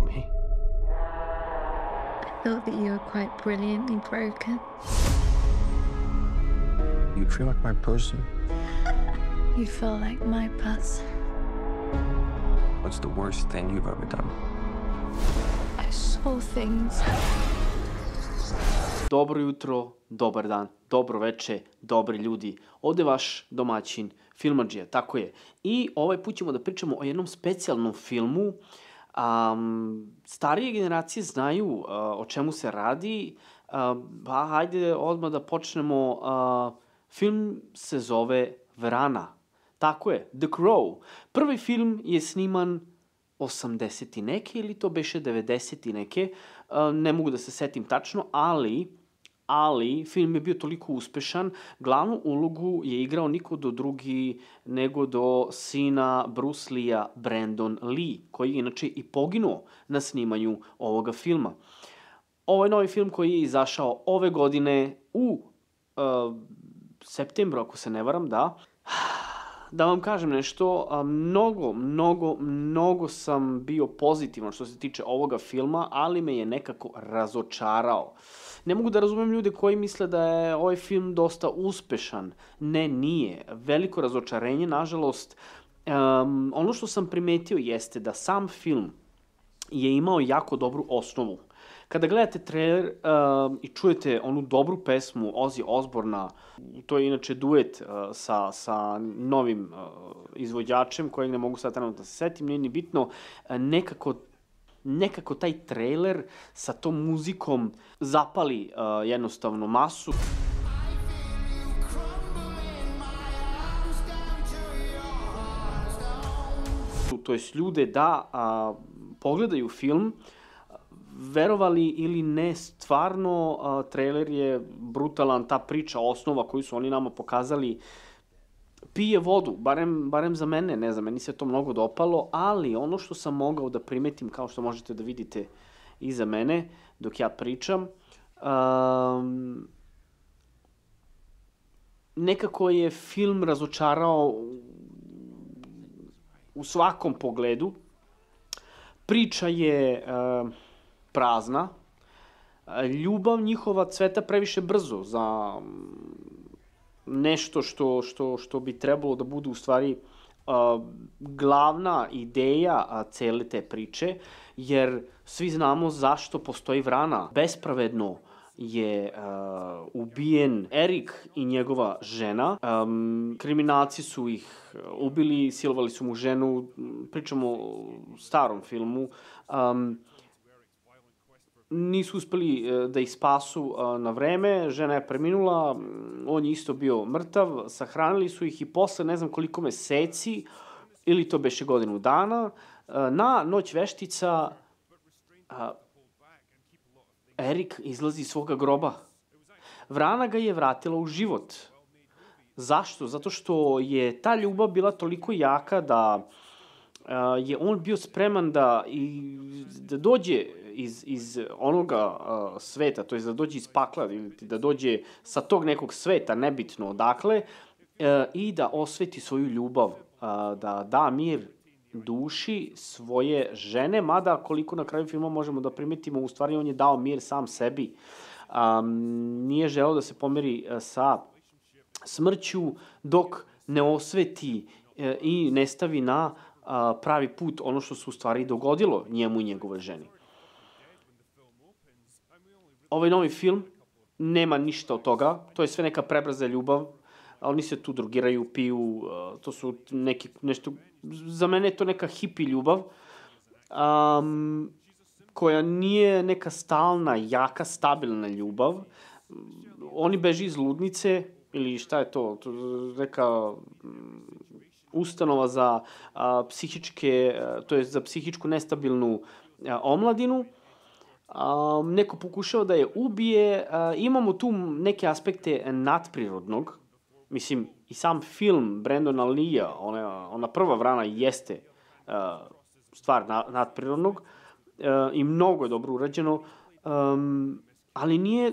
me. I thought that you were quite brilliantly broken. You feel like my person. You feel like my person. What's the worst thing you've ever done? I saw things. Dobro jutro, dobar dan, dobro veče, dobri ljudi. Ovde vaš domaćin, Filmadžija, tako je. I ovaj put ćemo da pričamo o jednom specijalnom filmu. Starije generacije znaju o čemu se radi. Hajde odmah da počnemo. Film se zove Vrana. Tako je, The Crow. Prvi film je sniman 80 i neke ili to beše 90 i neke. Ne mogu da se setim tačno, ali film je bio toliko uspešan. Glavnu ulogu je igrao niko do drugi nego do sina Bruce Lee-a, Brandon Lee, koji je inače i poginuo na snimanju ovoga filma. Ovo je novi film koji je izašao ove godine u septembru, ako se ne varam, da. Da vam kažem nešto, mnogo sam bio pozitivan što se tiče ovoga filma, ali me je nekako razočarao. Ne mogu da razumem ljude koji misle da je ovaj film dosta uspešan. Ne, nije. Veliko razočarenje, nažalost. Ono što sam primetio jeste da sam film je imao jako dobru osnovu. Kada gledate trailer i čujete onu dobru pesmu Ozzy Osbourna, to je inače duet sa novim izvođačem, kojeg ne mogu sad trenutno da se setim, nije ni bitno, nekako taj trailer sa tom muzikom zapali jednostavno masu. To jest ljude da pogledaju film. Verovali ili ne, stvarno, trailer je brutalan, ta priča, osnova koju su oni nama pokazali, pije vodu, barem za mene, ne znam, meni se to mnogo dopalo, ali ono što sam mogao da primetim, kao što možete da vidite iza mene, dok ja pričam, nekako je film razočarao u svakom pogledu. Priča je prazna, ljubav njihova cveta previše brzo za nešto što bi trebalo da bude u stvari glavna ideja cele te priče, jer svi znamo zašto postoji Vrana. Bespravedno je ubijen Erik i njegova žena. Kriminalci su ih ubili, silovali su mu ženu, pričamo o starom filmu. Nisu uspeli da ih spasu na vreme, žena je preminula, on je isto bio mrtav, sahranili su ih i posle ne znam koliko meseci, ili to beše godinu dana, na Noć veštica Erik izlazi iz svoga groba. Vrana ga je vratila u život. Zašto? Zato što je ta ljubav bila toliko jaka da je on bio spreman da dođe iz onoga sveta, to je da dođe iz pakla, ili da dođe sa tog nekog sveta, nebitno odakle, i da osveti svoju ljubav, da da mir duši svoje žene, mada koliko na kraju filma možemo da primetimo, u stvari on je dao mir sam sebi. Nije želeo da se pomeri sa smrću dok ne osveti i ne stavi na pravi put ono što se u stvari dogodilo njemu i njegove ženi. Ovaj novi film nema ništa od toga, to je sve neka prebrza ljubav, oni se tu drogiraju, piju, to su nešto, za mene je to neka hippie ljubav, koja nije neka stalna, jaka, stabilna ljubav. Oni beži iz ludnice, ili šta je to neka ustanova za psihičke, to je za psihičku nestabilnu omladinu. Neko pokušao da je ubije. Imamo tu neke aspekte nadprirodnog. Mislim, i sam film Brandona Lee-a, ona prva Vrana jeste stvar nadprirodnog i mnogo je dobro urađeno, ali nije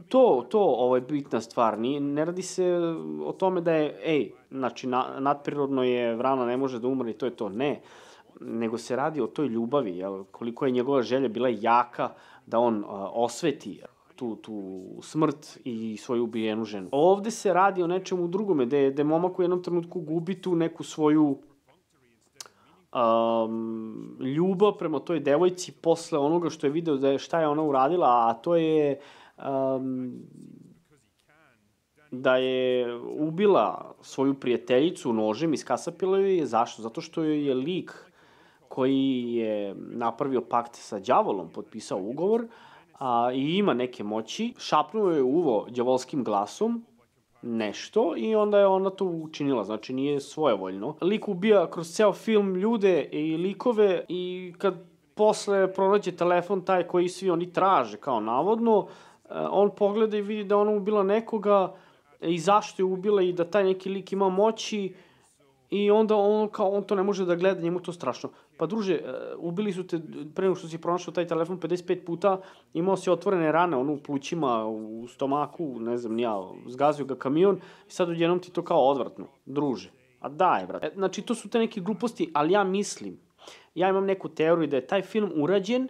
to bitna stvar. Ne radi se o tome da je, znači, nadprirodno je Vrana ne može da umre i to je to. Ne. nego se radi o toj ljubavi, jel? Koliko je njegova želja bila jaka da on osveti tu smrt i svoju ubijenu ženu. Ovde se radi o nečemu drugome, gde momak u jednom trenutku gubi tu neku svoju ljubav prema toj devojci posle onoga što je video šta je ona uradila, a to je da je ubila svoju prijateljicu nožem, iskasapila joj je. Zašto? Zato što joj je lik koji je napravio pakt sa đavolom, potpisao ugovor i ima neke moći, šapnuo je u uvo đavolskim glasom nešto i onda je ona to učinila, znači nije svojevoljno. Lik ubija kroz ceo film ljude i likove i kad posle pronađe telefon taj koji svi oni traže kao navodno, on pogleda i vidi da ona ubila nekoga i zašto je ubila i da taj neki lik ima moći i onda on to ne može da gleda, njemu to strašno. Pa druže, ubili su te pre nego što si pronašao taj telefon 55 puta, imao si otvorene rane, u plućima, u stomaku, ne znam, zgazio ga kamion i sad odjednom ti to kao odvratno. Druže, a daj, brate. Znači, to su te neke gluposti, ali ja imam neku teoriju da je taj film urađen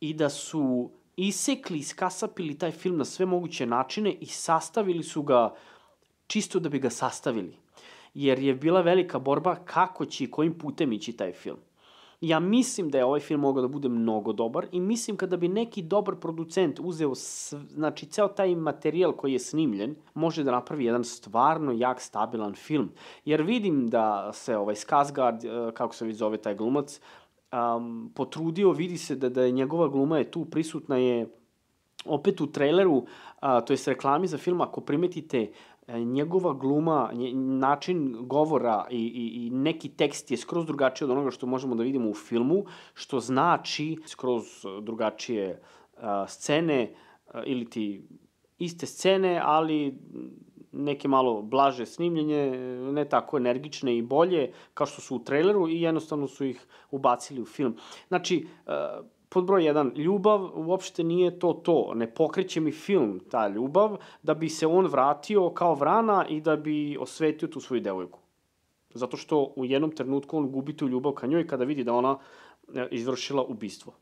i da su isekli, iskasapili taj film na sve moguće načine i sastavili su ga čisto da bi ga sastavili. Jer je bila velika borba kako će i kojim putem ići taj film. Ja mislim da je ovaj film mogao da bude mnogo dobar i mislim kada bi neki dobar producent uzeo, znači, ceo taj materijal koji je snimljen, može da napravi jedan stvarno jak, stabilan film. Jer vidim da se Skarsgård, kako se već zove taj glumac, potrudio, vidi se da je njegova gluma je tu, prisutna je opet u traileru, to je reklami za film, ako primetite, njegova gluma, način govora i neki tekst je skroz drugačiji od onoga što možemo da vidimo u filmu, što znači skroz drugačije scene ili ti iste scene, ali neke malo blaže snimljenje, ne tako energične i bolje kao što su u traileru i jednostavno su ih ubacili u film. Znači, pod broj 1, ljubav uopšte nije to. Ne pokreće mi film ta ljubav da bi se on vratio kao vrana i da bi osvetio tu svoju devojku. Zato što u jednom trenutku on gubi tu ljubav ka njoj kada vidi da ona izvršila ubistvo.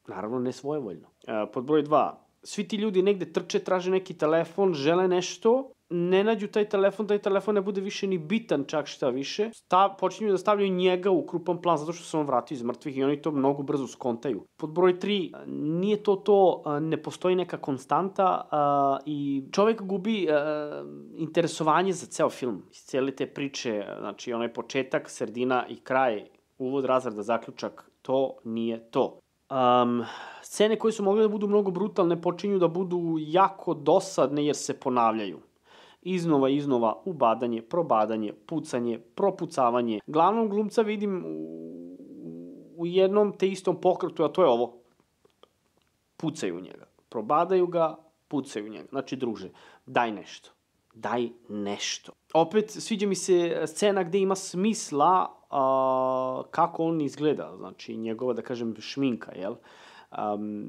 Naravno, ne svojevoljno. Pod broj 2, svi ti ljudi negde trče, traže neki telefon, žele nešto, ne nađu taj telefon ne bude više ni bitan, čak šta više. Počinju da stavljaju njega u krupan plan zato što se on vratio iz mrtvih i oni to mnogo brzo skontaju. Pod broj 3, nije to, ne postoji neka konstanta i čovek gubi interesovanje za ceo film. Iz cijele te priče, znači onaj početak, sredina i kraj, uvod, razrada, zaključak, to nije to. Scene koje su mogle da budu mnogo brutalne počinju da budu jako dosadne jer se ponavljaju. Iznova, ubadanje, probadanje, pucanje, propucavanje. Glavnog glumca vidim u jednom te istom pokretu, a to je ovo. Pucaju njega. Probadaju ga, pucaju njega. Znači, druže, daj nešto. Opet, sviđa mi se scena gde ima smisla kako on izgleda. Znači, njegova, da kažem, šminka, jel?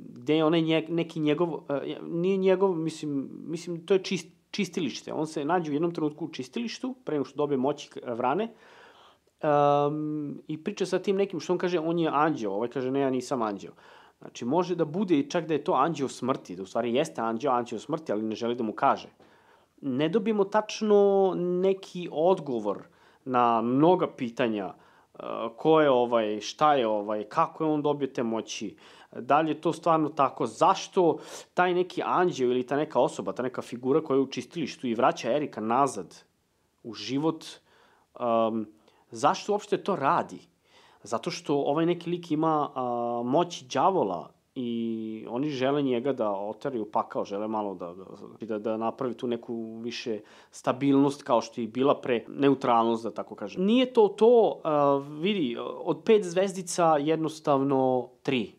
Gde je onaj neki njegov, nije njegov, mislim, to je čistilište. On se nađe u jednom trenutku u čistilištu, pre nego što dobije moći vrane, i priča sa tim nekim, što on kaže, on je anđeo, ovaj kaže, ne, ja nisam anđeo. Znači, može da bude čak da je to anđeo smrti, da u stvari jeste anđeo smrti, ali ne želi da mu kaže. Ne dobijemo tačno neki odgovor na mnoga pitanja, ko je ovaj, šta je ovaj, kako je on dobio te moći, da li je to stvarno tako, zašto taj neki anđeo ili ta neka osoba, ta neka figura koja je u čistilištu i vraća Erika nazad u život, zašto uopšte to radi? Zato što ovaj neki lik ima moć đavola i oni žele njega da oteraju pakao, žele malo da napravi tu neku više stabilnost kao što je bila pre, neutralnost, da tako kažem. Nije to, vidi, od 5 zvezdica jednostavno 3.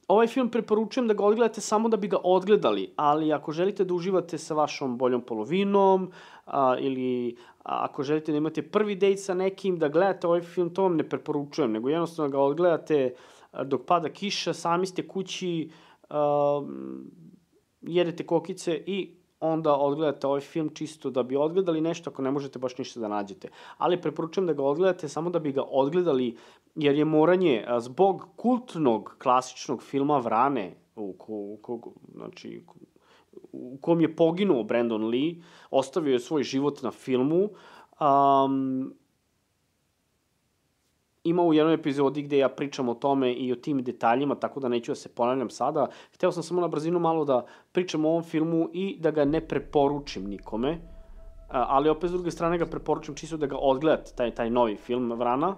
Ovaj film preporučujem da ga odgledate samo da bi ga odgledali, ali ako želite da uživate sa vašom boljom polovinom ili ako želite da imate prvi dejt sa nekim, da gledate ovaj film, to vam ne preporučujem, nego jednostavno ga odgledate dok pada kiša, sami ste kući, jedete kokice i onda odgledate ovaj film čisto da bi odgledali nešto, ako ne možete baš ništa da nađete. Ali preporučujem da ga odgledate samo da bi ga odgledali, jer je moranje zbog kultnog klasičnog filma Vrane, u kom je poginuo Brandon Lee, ostavio je svoj život na filmu. Ima u jednoj epizodi gde ja pričam o tome i o tim detaljima, tako da neću da se ponavljam sada. Hteo sam samo na brzinu malo da pričam o ovom filmu i da ga ne preporučim nikome, ali opet s druge strane ga preporučujem čisto da ga odgledate, taj novi film Vrana.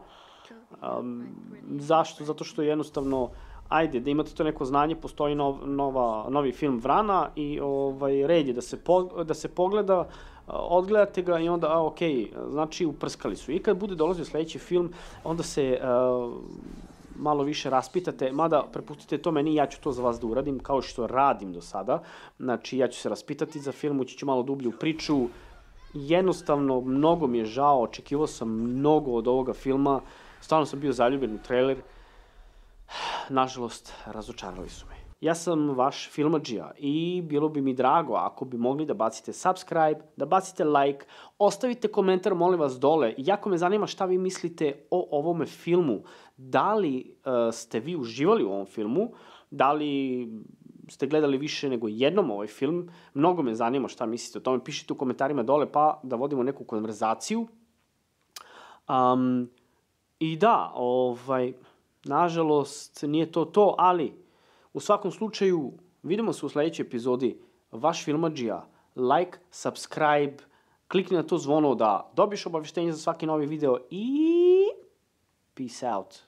Zašto? Zato što jednostavno, ajde, da imate to neko znanje, postoji novi film Vrana i red je da se pogleda, odgledate ga i onda, okej, znači uprskali su. I kad bude dolazio sledeći film, onda se malo više raspitate, mada prepustite to meni, ja ću to za vas da uradim, kao što radim do sada. Znači, ja ću se raspitati za film, ući ću malo dublje u priču. Jednostavno, mnogo mi je žao, očekivao sam mnogo od ovoga filma, stvarno sam bio zaljubljen u trailer. Nažalost, razočarali su me. Ja sam vaš filmadžija i bilo bi mi drago ako bi mogli da bacite subscribe, da bacite like, ostavite komentar, molim vas, dole. Jako me zanima šta vi mislite o ovome filmu. Da li ste vi uživali u ovom filmu? Da li ste gledali više nego jednom ovaj film? Mnogo me zanima šta mislite o tome. Pišite u komentarima dole pa da vodimo neku konverzaciju. I da, nažalost, nije to, ali u svakom slučaju, vidimo se u sledećoj epizodi. Vaš filmadžija, like, subscribe, klikni na to zvono da dobiješ obaveštenje za svaki novi video i peace out.